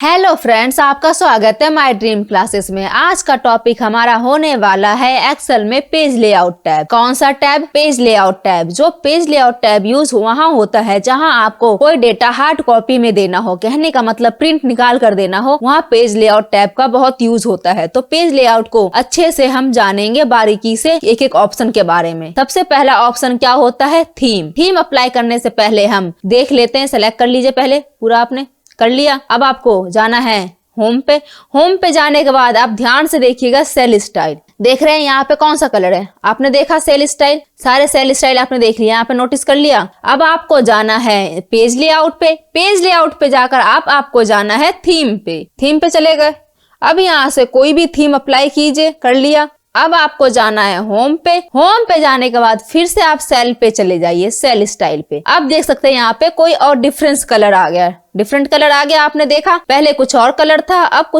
Hello friends, आपका स्वागत है माय ड्रीम क्लासेस में। आज का टॉपिक हमारा होने वाला है एक्सेल में पेज लेआउट टैब। कौन सा टैब? Page layout tab. जो पेज लेआउट टैब यूज वहां होता है जहां आपको कोई डेटा हार्ड कॉपी में देना हो, कहने का मतलब प्रिंट निकाल कर देना हो, वहां पेज लेआउट टैब का बहुत यूज होता है। तो पेज लेआउट को अच्छे से हम जानेंगे बारीकी से एक एक ऑप्शन के बारे में। सबसे पहला ऑप्शन क्या होता है? थीम। थीम अप्लाई करने से पहले हम देख लेते हैं, सेलेक्ट कर लीजिए पहले, पूरा आपने कर लिया। अब आपको जाना है होम पे। होम पे जाने के बाद आप ध्यान से देखिएगा सेल स्टाइल। देख रहे हैं यहाँ पे कौन सा कलर है? आपने देखा सेल स्टाइल, सारे सेल स्टाइल आपने देख लिया, यहाँ पे नोटिस कर लिया। अब आपको जाना है पेज लेआउट पे। पेज लेआउट पे जाकर आपको जाना है थीम पे। थीम पे चले गए। अब यहाँ से कोई भी थीम अप्लाई कीजिए, कर लिया। अब आपको जाना है होम पे। होम पे जाने के बाद फिर से आप सेल पे चले जाइए, सेल स्टाइल पे। आप देख सकते हैं यहाँ पे कोई और डिफरेंस कलर आ गया, डिफरेंट कलर आ गया। आपने देखा पहले कुछ और कलर था, अब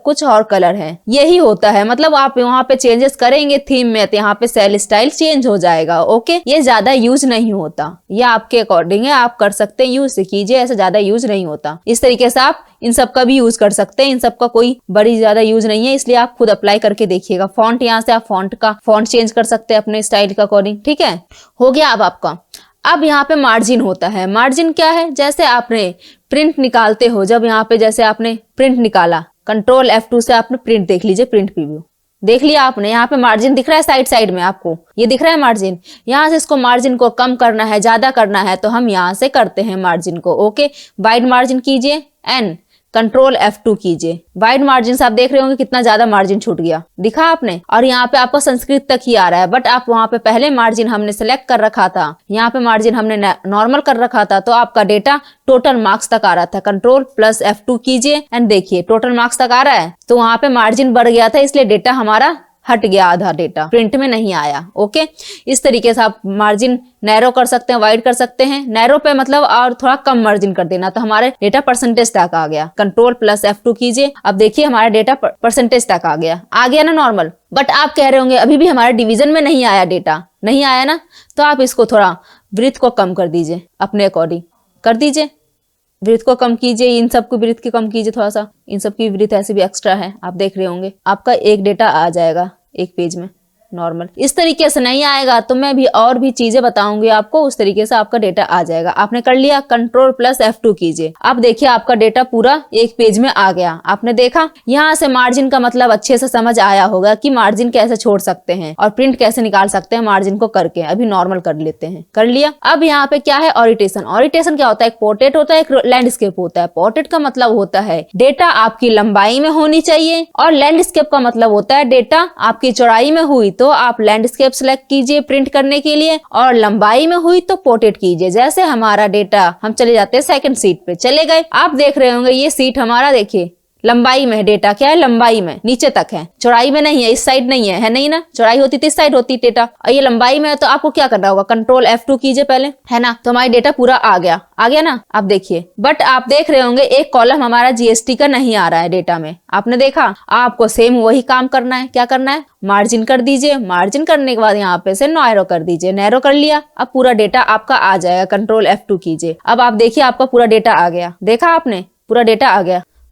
कुछ और कलर है। यही होता है, मतलब आप वहाँ पे चेंजेस करेंगे थीम में तो यहाँ पे सेल स्टाइल चेंज हो जाएगा। ओके, ये ज्यादा यूज नहीं होता, ये आपके अकॉर्डिंग है, आप कर सकते हैं, यूज कीजिए, ऐसा ज्यादा यूज नहीं होता। इस तरीके से आप इन सब का भी यूज कर सकते हैं, इन सब का कोई बड़ी ज्यादा यूज नहीं है, इसलिए आप खुद अप्लाई करके देखिएगा। फॉन्ट यहाँ से आप फॉन्ट चेंज कर सकते हैं अपने स्टाइल के अकॉर्डिंग। ठीक है, हो गया अब आपका। अब यहाँ पे मार्जिन होता है। मार्जिन क्या है? जैसे आपने प्रिंट निकालते हो, जब यहाँ पे जैसे आपने प्रिंट निकाला, कंट्रोल F2 से आपने प्रिंट देख लीजिए, प्रिंट प्रीव्यू देख लिया आपने। यहाँ पे मार्जिन दिख रहा है साइड में, आपको ये दिख रहा है मार्जिन। यहाँ से इसको मार्जिन को कम करना है, ज्यादा करना है, तो हम यहाँ से करते हैं मार्जिन को। ओके, वाइड मार्जिन कीजिए एंड कंट्रोल F2 कीजिए। वाइड मार्जिन से आप देख रहे होंगे कितना ज्यादा मार्जिन छूट गया, दिखा आपने। और यहाँ पे आपको संस्कृत तक ही आ रहा है, बट आप वहाँ पे पहले मार्जिन हमने सेलेक्ट कर रखा था, यहाँ पे मार्जिन हमने नॉर्मल कर रखा था, तो आपका डेटा टोटल मार्क्स तक आ रहा था। कंट्रोल प्लस F2 कीजिए एंड देखिए टोटल मार्क्स तक आ रहा है। तो वहाँ पे मार्जिन बढ़ गया था, इसलिए डेटा हमारा हट गया, आधा डेटा प्रिंट में नहीं आया। ओके, इस तरीके से आप मार्जिन नैरो कर सकते हैं, वाइड कर सकते हैं। नैरो पे मतलब और थोड़ा कम मार्जिन कर देना, तो हमारे डेटा परसेंटेज तक आ गया। कंट्रोल प्लस F2 कीजिए, अब देखिए हमारा डेटा परसेंटेज तक आ गया ना नॉर्मल। बट आप कह रहे होंगे अभी भी हमारे डिवीजन में नहीं आया, डेटा नहीं आया ना, तो आप इसको थोड़ा ब्रीथ को कम कर दीजिए, अपने अकॉर्डिंग कर दीजिए। ब्रीथ को कम कीजिए, इन सबको ब्रीथ की कम कीजिए थोड़ा सा, इन सब की ब्रीथ ऐसे भी एक्स्ट्रा है, आप देख रहे होंगे। आपका एक डेटा आ जाएगा एक पेज में नॉर्मल। इस तरीके से नहीं आएगा तो मैं भी और भी चीजें बताऊंगी आपको, उस तरीके से आपका डेटा आ जाएगा। आपने कर लिया, कंट्रोल प्लस F2 कीजिए। अब देखिए आपका डेटा पूरा एक पेज में आ गया। आपने देखा यहाँ से मार्जिन का मतलब अच्छे से समझ आया होगा कि मार्जिन कैसे छोड़ सकते हैं और प्रिंट कैसे निकाल सकते हैं मार्जिन को करके। अभी नॉर्मल कर लेते हैं, कर लिया। अब यहाँ पे क्या है? ओरिएंटेशन। ओरिएंटेशन क्या होता है? एक पोर्ट्रेट होता है, एक लैंडस्केप होता है। पोर्ट्रेट का मतलब होता है डेटा आपकी लंबाई में होनी चाहिए, और लैंडस्केप का मतलब होता है डेटा आपकी चौड़ाई में हुई तो आप लैंडस्केप सेलेक्ट कीजिए प्रिंट करने के लिए, और लंबाई में हुई तो पोर्ट्रेट कीजिए। जैसे हमारा डेटा, हम चले जाते हैं सेकंड सीट पे, चले गए। आप देख रहे होंगे ये सीट हमारा, देखिए लंबाई में डेटा क्या है, लंबाई में नीचे तक है, चौड़ाई में नहीं है, इस साइड नहीं है नहीं ना, चौड़ाई होती तो इस साइड होती डेटा, और ये लंबाई में है। तो आपको क्या करना होगा? कंट्रोल F2 कीजिए पहले, है ना, तो हमारी डेटा पूरा आ गया ना। आप देखिए, बट आप देख रहे होंगे एक कॉलम हमारा GST का नहीं आ रहा है डेटा में। आपने देखा, आपको सेम वही काम करना है। क्या करना है? मार्जिन कर दीजिए। मार्जिन करने के बाद यहाँ पे से नैरो कर दीजिए। नैरो कर लिया, अब पूरा डेटा आपका आ जाएगा। कंट्रोल F2 कीजिए। अब आप देखिए आपका पूरा डेटा आ गया, देखा आपने, पूरा डेटा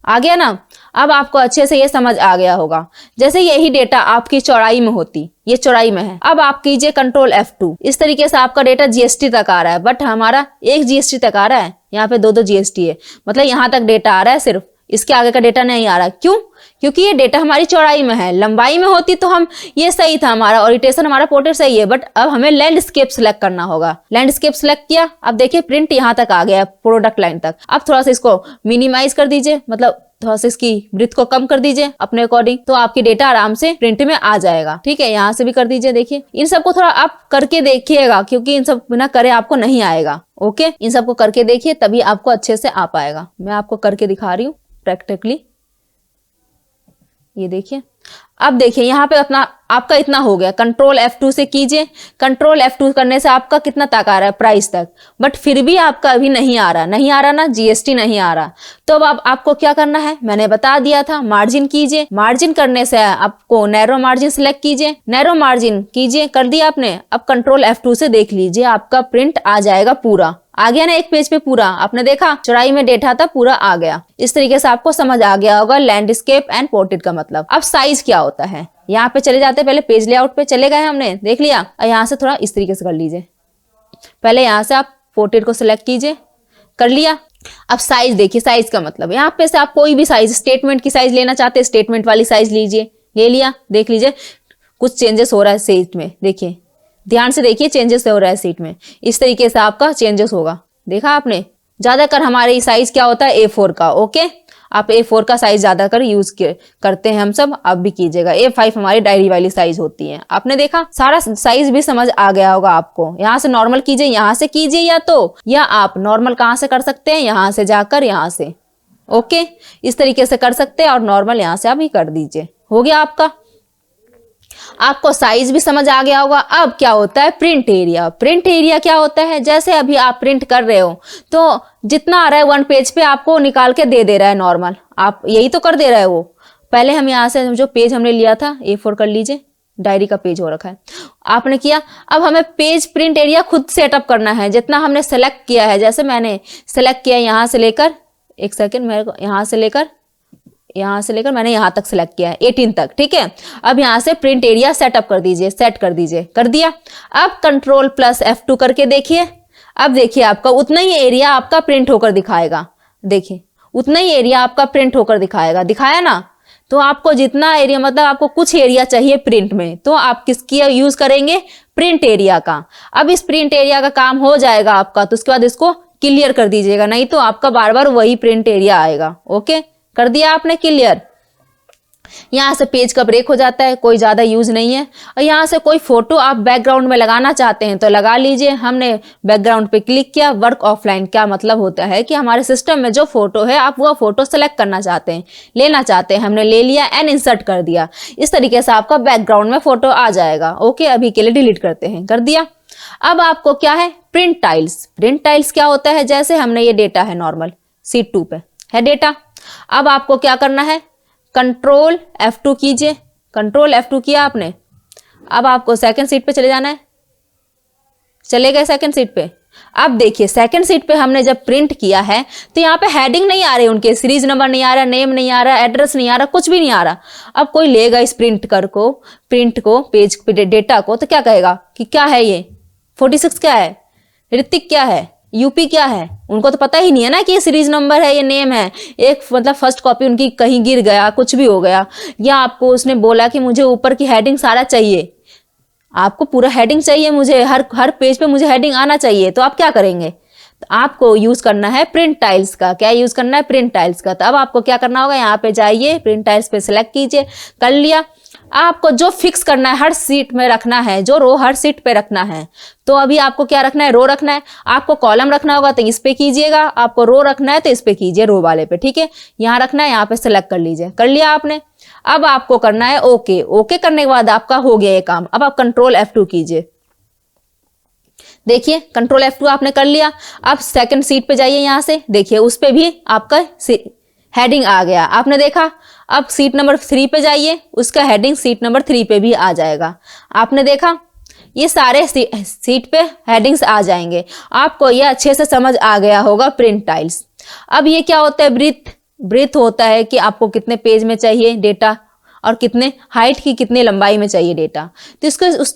आ गया ना। अब आपको अच्छे से ये समझ आ गया होगा। जैसे यही डेटा आपकी चौड़ाई में होती, ये चौड़ाई में है। अब आप कीजिए कंट्रोल F2। इस तरीके से आपका डेटा GST तक आ रहा है, बट हमारा एक GST तक आ रहा है, यहाँ पे दो GST है, मतलब यहाँ तक डेटा आ रहा है सिर्फ, इसके आगे का डेटा नहीं आ रहा। क्यों? क्योंकि ये डेटा हमारी चौड़ाई में है। लंबाई में होती तो हम, ये सही था हमारा ओरिएंटेशन, हमारा पोर्ट्रेट सही है, बट अब हमें लैंडस्केप सेलेक्ट करना होगा। लैंडस्केप सेलेक्ट किया, अब देखिए प्रिंट यहाँ तक आ गया, प्रोडक्ट लाइन तक। अब थोड़ा सा इसको मिनिमाइज कर दीजिए, मतलब थोड़ा सा इसकी ब्रीथ को कम कर दीजिए अपने अकॉर्डिंग, तो आपकी डेटा आराम से प्रिंट में आ जाएगा। ठीक है, यहाँ से भी कर दीजिए। देखिए इन सबको थोड़ा आप करके देखिएगा, क्योंकि इन सब बिना करे आपको नहीं आएगा। ओके, इन सबको करके देखिए, तभी आपको अच्छे से आ पाएगा। मैं आपको करके दिखा रही हूँ प्रैक्टिकली, ये देखिए अब देखिए यहाँ पे अपना आपका इतना हो गया, कंट्रोल F2 से कीजिए। कंट्रोल F2 करने से आपका कितना तक आ रहा है, प्राइस तक, बट फिर भी आपका अभी नहीं आ रहा ना, जीएसटी नहीं आ रहा। तो अब आपको क्या करना है, मैंने बता दिया था, मार्जिन कीजिए। मार्जिन करने से आपको नैरो मार्जिन सिलेक्ट कीजिए, नैरो मार्जिन कीजिए, कर दिया आपने। अब कंट्रोल F2 से देख लीजिए, आपका प्रिंट आ जाएगा पूरा, आ गया ना एक पेज पे पूरा, आपने देखा चौड़ाई में डेटा था, पूरा आ गया। इस तरीके से आपको समझ आ गया होगा लैंडस्केप एंड पोर्ट्रेट का मतलब। अब साइज क्या होता है, यहाँ पे चले जाते हैं, पहले पेज लेआउट पे चले गए हमने, देख लिया। और यहाँ से थोड़ा इस तरीके से कर लीजिए, पहले यहाँ से आप पोर्ट्रेट को सिलेक्ट कीजिए, कर लिया। अब साइज देखिए, साइज का मतलब यहाँ पे से आप कोई भी साइज, स्टेटमेंट की साइज लेना चाहते हैं, स्टेटमेंट वाली साइज लीजिए, ले लिया। देख लीजिए कुछ चेंजेस हो रहा है सीट में, देखिए ध्यान से देखिए चेंजेस हो रहा है सीट में, इस तरीके से आपका चेंजेस होगा, देखा आपने। ज्यादातर हमारे साइज क्या होता है, A4 का, ओके। आप A4 का साइज ज्यादातर यूज करते हैं हम सब, आप भी कीजिएगा। A5 हमारी डायरी वाली साइज होती है, आपने देखा सारा साइज भी समझ आ गया होगा आपको। यहाँ से नॉर्मल कीजिए, यहाँ से कीजिए, या आप नॉर्मल कहाँ से कर सकते हैं, यहाँ से जाकर यहाँ से, ओके, इस तरीके से कर सकते हैं। और नॉर्मल यहाँ से आप ही कर दीजिए, हो गया आपका। आपको साइज भी समझ आ गया होगा। अब क्या होता है प्रिंट एरिया। प्रिंट एरिया क्या होता है, जैसे अभी आप प्रिंट कर रहे हो तो जितना आ रहा है 1 पेज पे आपको निकाल के दे रहा है नॉर्मल, आप यही तो कर दे रहे हो वो। पहले हम यहाँ से जो पेज हमने लिया था A4 कर लीजिए, डायरी का पेज हो रखा है, आपने किया। अब हमें पेज प्रिंट एरिया खुद सेटअप करना है, जितना हमने सेलेक्ट किया है, जैसे मैंने सेलेक्ट किया यहाँ से लेकर, एक सेकेंड, मेरे को यहाँ से लेकर मैंने यहाँ तक सिलेक्ट किया है 18 तक, ठीक है। अब यहाँ से प्रिंट एरिया सेटअप कर दीजिए, सेट कर दीजिए, कर दिया। अब कंट्रोल प्लस F2 करके देखिए, अब देखिए आपका उतना ही एरिया आपका प्रिंट होकर दिखाएगा, देखिए उतना ही एरिया आपका प्रिंट होकर दिखाएगा, दिखाया ना। तो आपको जितना एरिया, मतलब आपको कुछ एरिया चाहिए प्रिंट में, तो आप किसकी यूज करेंगे, प्रिंट एरिया का। अब इस प्रिंट एरिया का काम हो जाएगा आपका, तो उसके बाद इसको क्लियर कर दीजिएगा, नहीं तो आपका बार बार वही प्रिंट एरिया आएगा, ओके। कर दिया आपने क्लियर। यहाँ से पेज का ब्रेक हो जाता है, कोई ज्यादा यूज नहीं है। और यहाँ से कोई फोटो आप बैकग्राउंड में लगाना चाहते हैं तो लगा लीजिए। हमने बैकग्राउंड पे क्लिक किया। वर्क ऑफलाइन क्या मतलब होता है कि हमारे सिस्टम में जो फोटो है आप वो फोटो सेलेक्ट करना चाहते हैं, लेना चाहते हैं, हमने ले लिया एंड इंसर्ट कर दिया। इस तरीके से आपका बैकग्राउंड में फोटो आ जाएगा, ओके। अभी के लिए डिलीट करते हैं, कर दिया। अब आपको क्या है, प्रिंट टाइल्स। प्रिंट टाइल्स क्या होता है, जैसे हमने ये डेटा है नॉर्मल शीट 2 पे है डेटा। अब आपको क्या करना है, कंट्रोल F2 कीजिए। कंट्रोल F2 किया आपने। अब आपको सेकंड सीट पे चले जाना है, चले गए सेकंड सीट पे। अब देखिए सेकंड सीट पे हमने जब प्रिंट किया है तो यहाँ पे हेडिंग नहीं आ रही, उनके सीरीज नंबर नहीं आ रहा, नेम नहीं आ रहा, एड्रेस नहीं आ रहा, कुछ भी नहीं आ रहा। अब कोई लेगा इस प्रिंट को पेज पे डेटा को, तो क्या कहेगा कि क्या है ये 46 क्या है, ऋतिक क्या है, यूपी क्या है। उनको तो पता ही नहीं है ना कि ये सीरीज नंबर है, ये नेम है। एक मतलब फर्स्ट कॉपी उनकी कहीं गिर गया, कुछ भी हो गया, या आपको उसने बोला कि मुझे ऊपर की हेडिंग सारा चाहिए, आपको पूरा हेडिंग चाहिए, मुझे हर पेज पे मुझे हेडिंग आना चाहिए, तो आप क्या करेंगे, तो आपको यूज करना है प्रिंट टाइल्स का। क्या यूज करना है, प्रिंट टाइल्स का। तो अब आपको क्या करना होगा, यहाँ पे जाइए, प्रिंट टाइल्स पे सिलेक्ट कीजिए, कर लिया। आपको जो फिक्स करना है, हर सीट में रखना है, जो रो हर सीट पे रखना है, तो अभी आपको क्या रखना है, रो रखना है। आपको कॉलम रखना होगा तो इस पे कीजिएगा, आपको रो रखना है तो इस पे कीजिए, रो वाले पे, ठीक है। यहाँ रखना है, यहाँ पे सिलेक्ट कर लीजिए, कर लिया आपने। अब आपको करना है ओके। ओके करने के बाद आपका हो गया ये काम। अब आप कंट्रोल F2 कीजिए, देखिए कंट्रोल F2 आपने कर लिया। अब सेकंड सीट पे जाइए, यहाँ से देखिए उस पे भी आपका हेडिंग आ गया, आपने देखा। अब सीट नंबर 3 पे जाइए, उसका हेडिंग सीट नंबर 3 पे भी आ जाएगा, आपने देखा। ये सारे सीट पे हेडिंग्स आ जाएंगे। आपको ये अच्छे से समझ आ गया होगा प्रिंट टाइल्स। अब ये क्या होता है, ब्रीथ होता है कि आपको कितने पेज में चाहिए डेटा और कितने हाइट की कितने लंबाई में चाहिए डेटा, तो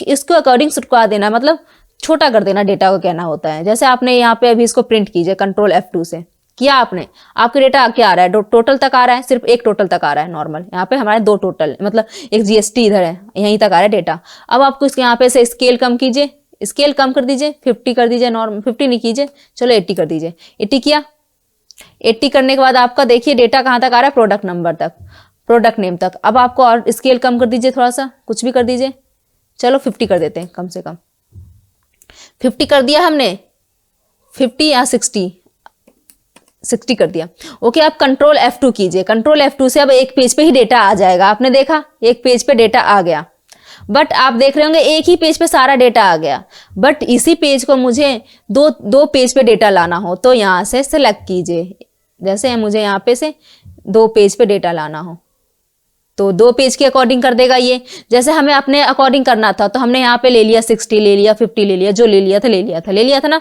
इसको अकॉर्डिंग सुटका देना, मतलब छोटा कर देना डेटा को कहना होता है। जैसे आपने यहाँ पे अभी इसको प्रिंट कीजिए कंट्रोल F2 से किया आपने, आपके डेटा क्या आ रहा है, टोटल तक आ रहा है, सिर्फ एक टोटल तक आ रहा है नॉर्मल। यहाँ पे हमारे 2 टोटल, मतलब एक GST इधर है, यहीं तक आ रहा है डेटा। अब आपको इसके यहाँ पे से स्केल कम कीजिए, स्केल कम कर दीजिए, 50 कर दीजिए, नॉर्मल 50 नहीं कीजिए, चलो 80 कर दीजिए। 80 किया, 80 करने के बाद आपका देखिए डेटा कहाँ तक आ रहा है, प्रोडक्ट नंबर तक, प्रोडक्ट नेम तक। अब आपको और स्केल कम कर दीजिए, थोड़ा सा कुछ भी कर दीजिए, चलो 50 कर देते हैं, कम से कम 50 कर दिया हमने, 50 या 60, 60 कर दिया। ओके, आप कंट्रोल F2 कीजिए। कंट्रोल F2 से अब एक पेज पे ही डेटा आ जाएगा। आपने देखा एक पेज पे डेटा आ गया, बट आप देख रहे होंगे एक ही पेज पे सारा डेटा आ गया, बट इसी पेज को मुझे दो पेज पे डेटा लाना हो तो यहाँ से सेलेक्ट कीजिए। जैसे मुझे यहाँ पे से 2 पेज पे डेटा लाना हो तो 2 पेज के अकॉर्डिंग कर देगा ये। जैसे हमें अपने अकॉर्डिंग करना था तो हमने यहाँ पे ले लिया 60, ले लिया 50, ले लिया, जो ले लिया था ना।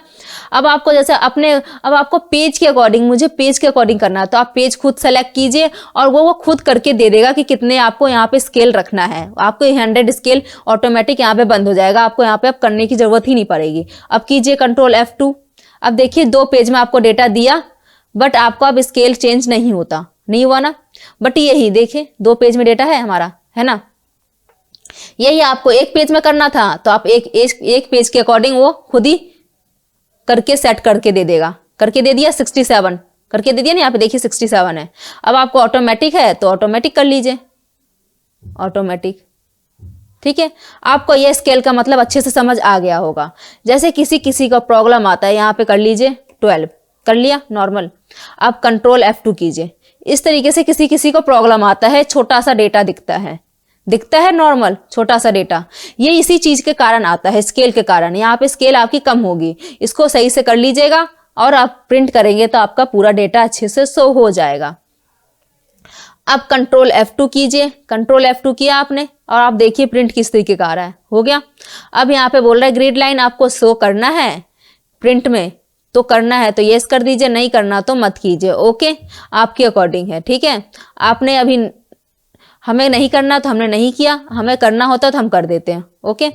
अब आपको जैसे अब आपको पेज के अकॉर्डिंग, मुझे पेज के अकॉर्डिंग करना है तो आप पेज खुद सेलेक्ट कीजिए और वो खुद करके दे देगा कि कितने आपको यहाँ पे स्केल रखना है। आपको 100 स्केल ऑटोमेटिक यहाँ पे बंद हो जाएगा, आपको यहाँ पे अब करने की जरूरत ही नहीं पड़ेगी। अब कीजिए कंट्रोल F2। अब देखिए 2 पेज में आपको डेटा दिया, बट आपको अब स्केल चेंज नहीं हुआ ना। बट यही देखिए 2 पेज में डेटा है हमारा, है ना। यही आपको एक पेज में करना था तो आप एक पेज के अकॉर्डिंग वो खुद ही करके सेट करके दे देगा। करके दे दिया 67 करके दे दिया ना, यहाँ पे देखिए 67 है। अब आपको ऑटोमेटिक है तो ऑटोमेटिक कर लीजिए, ऑटोमेटिक। ठीक है, आपको ये स्केल का मतलब अच्छे से समझ आ गया होगा। जैसे किसी का प्रॉब्लम आता है, यहाँ पे कर लीजिए 12 कर लिया नॉर्मल। अब कंट्रोल F2 कीजिए। इस तरीके से किसी को प्रॉब्लम आता है, छोटा सा डेटा दिखता है नॉर्मल छोटा सा डेटा, ये इसी चीज के कारण आता है, स्केल के कारण। यहाँ पे स्केल आपकी कम होगी, इसको सही से कर लीजिएगा और आप प्रिंट करेंगे तो आपका पूरा डेटा अच्छे से शो हो जाएगा। अब कंट्रोल F2 कीजिए। कंट्रोल F2 किया आपने और आप देखिए प्रिंट किस तरीके का आ रहा है, हो गया। अब यहाँ पे बोल रहा है ग्रिड लाइन आपको शो करना है प्रिंट में तो करना है तो यस कर दीजिए, नहीं करना तो मत कीजिए। ओके, आपके अकॉर्डिंग है। ठीक है, आपने अभी हमें नहीं करना तो हमने नहीं किया, हमें करना होता तो हम कर देते हैं। ओके,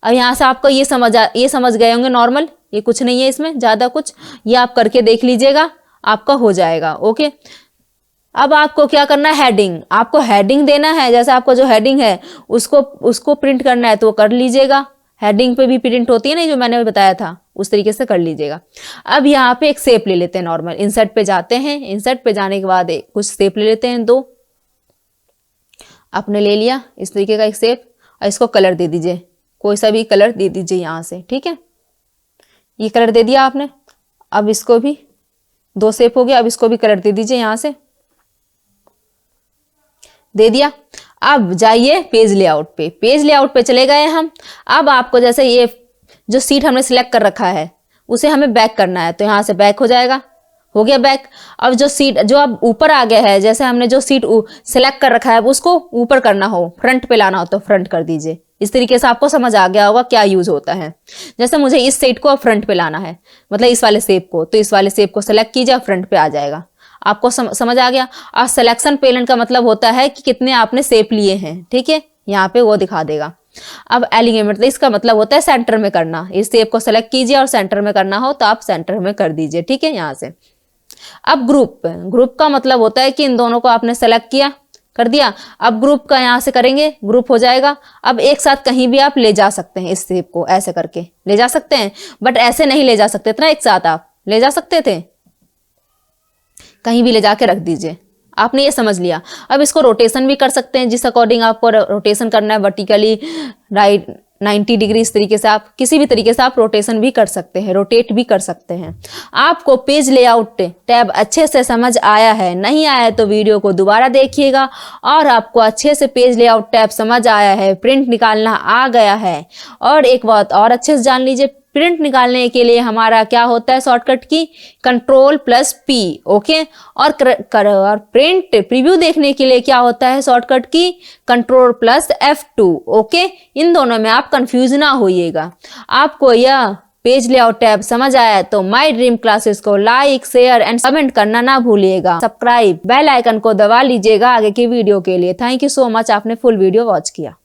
अब यहाँ से आपको ये समझ गए होंगे नॉर्मल, ये कुछ नहीं है इसमें ज़्यादा कुछ, ये आप करके देख लीजिएगा आपका हो जाएगा। ओके, अब आपको क्या करना है, हेडिंग, आपको हेडिंग देना है। जैसे आपको जो हेडिंग है उसको प्रिंट करना है तो वो कर लीजिएगा। हेडिंग पे भी प्रिंट होती है ना, जो मैंने बताया था उस तरीके से कर लीजिएगा। अब यहाँ पे एक शेप ले लेते हैं नॉर्मल, इंसर्ट पे जाते हैं। इंसर्ट पे जाने के बाद कुछ शेप ले लेते हैं, 2 आपने ले लिया इस तरीके का एक शेप और इसको कलर दे दीजिए, कोई सा भी कलर दे दीजिए यहाँ से। ठीक है, ये कलर दे दिया आपने। अब इसको भी 2 शेप हो गया, अब इसको भी कलर दे दीजिए यहाँ से, दे दिया। अब जाइए पेज लेआउट पे, पेज लेआउट पे चले गए हम। अब आपको जैसे ये जो सीट हमने सिलेक्ट कर रखा है उसे हमें बैक करना है तो यहाँ से बैक हो जाएगा, हो गया बैक। अब जो सीट जो अब ऊपर आ गया है, जैसे हमने जो सीट सिलेक्ट कर रखा है उसको ऊपर करना हो, फ्रंट पे लाना हो तो फ्रंट कर दीजिए। इस तरीके से आपको समझ आ गया होगा क्या यूज होता है। जैसे मुझे इस सीट को फ्रंट पे लाना है, मतलब इस वाले शेप को, तो इस वाले शेप को सेलेक्ट कीजिए, फ्रंट पे आ जाएगा। आपको समझ आ गया। और सिलेक्शन पैनल का मतलब होता है कि कितने आपने शेप लिए हैं। ठीक है, यहाँ पे वो दिखा देगा। अब एलिगेंट इसका मतलब होता है सेंटर में करना। इस शेप को सेलेक्ट कीजिए और सेंटर में करना हो तो आप सेंटर में कर दीजिए। ठीक है, यहाँ से। अब ग्रुप का मतलब होता है कि इन दोनों को आपने सेलेक्ट किया, कर दिया। अब ग्रुप का यहाँ से करेंगे, ग्रुप हो जाएगा। अब एक साथ कहीं भी आप ले जा सकते हैं, इस शेप को ऐसे करके ले जा सकते हैं, बट ऐसे नहीं ले जा सकते थे ना, एक साथ आप ले जा सकते थे, कहीं भी ले जाके रख दीजिए। आपने ये समझ लिया। अब इसको रोटेशन भी कर सकते हैं, जिस अकॉर्डिंग आपको रोटेशन करना है, वर्टिकली, राइट, 90 डिग्री, इस तरीके से आप किसी भी तरीके से आप रोटेशन भी कर सकते हैं, रोटेट भी कर सकते हैं। आपको पेज लेआउट टैब अच्छे से समझ आया है? नहीं आया तो वीडियो को दोबारा देखिएगा। और आपको अच्छे से पेज लेआउट टैब समझ आया है, प्रिंट निकालना आ गया है। और एक बात और अच्छे से जान लीजिए, प्रिंट निकालने के लिए हमारा क्या होता है शॉर्टकट की, Ctrl+P। ओके, और प्रिंट प्रीव्यू देखने के लिए क्या होता है शॉर्टकट की, Ctrl+F2। ओके, इन दोनों में आप कंफ्यूज ना होइएगा। आपको यह पेज लेआउट टैब समझ आया तो माय ड्रीम क्लासेस को लाइक, शेयर एंड कमेंट करना ना भूलिएगा। सब्सक्राइब, बेल आइकन को दबा लीजिएगा आगे की वीडियो के लिए। थैंक यू सो मच, आपने फुल वीडियो वॉच किया।